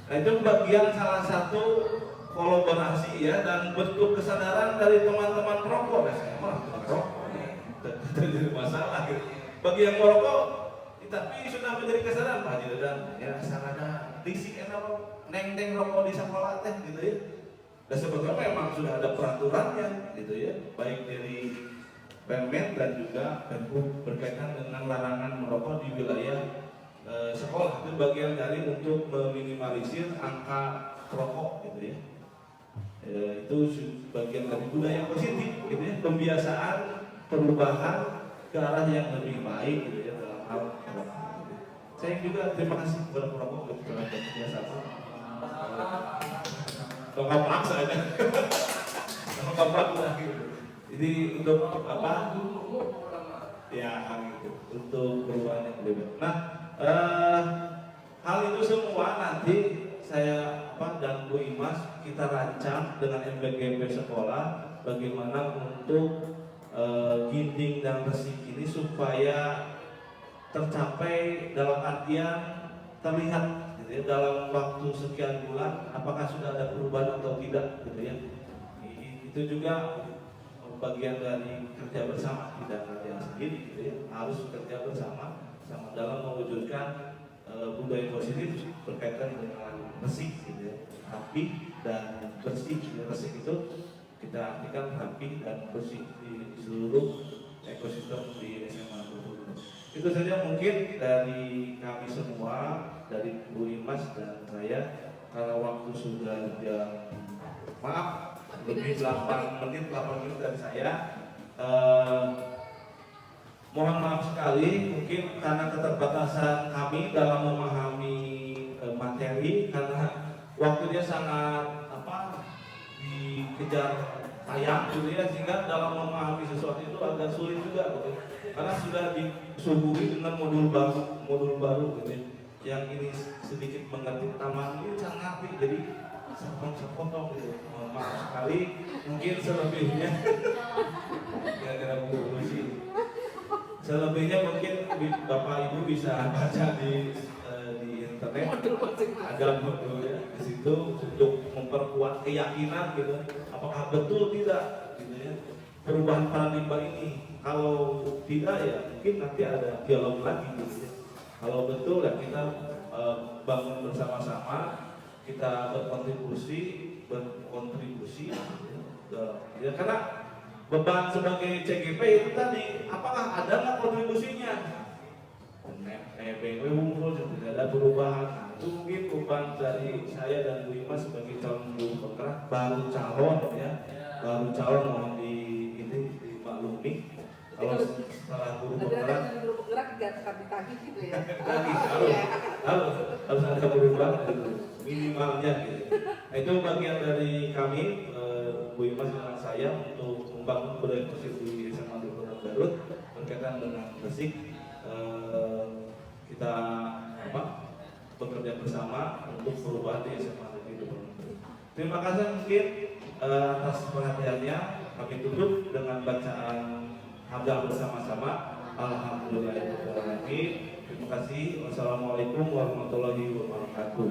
Nah itu bagian salah satu kolaborasi ya dan bentuk kesadaran dari teman-teman perokok. Nah, saya mah merokok jadi masalah gitu. Bagi yang merokok, tapi sudah menjadi kesadaran Pak Haji Dadang ya sarana risik enak neng rokok di sekolah teh gitu ya. Dan sebetulnya memang sudah ada peraturannya gitu ya, baik dari Permen dan juga Perhub berkaitan dengan larangan merokok di wilayah sekolah. Itu bagian dari untuk meminimalisir angka perokok gitu ya. Itu bagian dari budaya positif gitu ya, pembiasaan perubahan ke arah yang lebih baik gitu ya dalam hal perokok. Saya juga terima kasih kepada perokok untuk telah kebiasaan. Tongkat paksa aja, tongkat paksa gitu. Jadi untuk apa? Ya gitu, untuk perubahan yang lebih baik. Nah, hal itu semua nanti saya dan Bu Imas kita rancang dengan MBGP sekolah bagaimana untuk ginding dan resik ini supaya tercapai dalam artian terlihat gitu ya, dalam waktu sekian bulan apakah sudah ada perubahan atau tidak gitu ya. Itu juga bagian dari kerja bersama, tidak kerja sendiri gitu ya. Harus kerja bersama dalam mewujudkan budaya positif berkaitan dengan resik gitu ya. Rapi dan bersih. Resik itu kita artikan rapi dan bersih di seluruh ekosistem di SMA Bengkulu. Itu saja mungkin dari kami semua, dari Bu Imas dan saya. Kalau waktu sudah jam, maaf, lebih 8 menit dari saya. Mohon maaf sekali, mungkin karena keterbatasan kami dalam memahami materi, karena waktunya sangat dikejar tayang gitu ya, sehingga dalam memahami sesuatu itu agak sulit juga gitu. Karena sudah disuguhi dengan modul baru gitu ya. Yang ini sedikit mengerti, taman ini sangat ngerti, jadi sepotong gitu. Mohon maaf sekali, mungkin selebihnya gara-gara buku selebihnya mungkin Bapak Ibu bisa baca di internet, ada modulnya di situ untuk memperkuat keyakinan gitu, apakah betul tidak gitu ya perubahan paradigma ini. Kalau tidak ya mungkin nanti ada dialog lagi gitu ya. Kalau betul ya kita bangun bersama-sama, kita berkontribusi ya, karena beban sebagai CGP itu tadi, apakah ada nggak kontribusinya? PW unggul tidak ada perubahan. Nah, itu mungkin beban dari saya dan Bu Imas sebagai calon guru penggerak, baru calon ya, baru calon mohon dimaklumi. Kalau setelah guru penggerak ditagih gitu ya. Harus ada perubahan minimalnya gitu. Nah, itu bagian dari kami Bu Imas dan saya untuk membangun budaya positif di SMA 26 Garut berkaitan dengan resik. Kita bekerja bersama untuk perubahan di SMA Negeri 26. Terima kasih mungkin atas perhatiannya. Kami tutup dengan bacaan hamdalah bersama-sama. Alhamdulillahirobbilalamin. Terima kasih. Wassalamualaikum warahmatullahi wabarakatuh.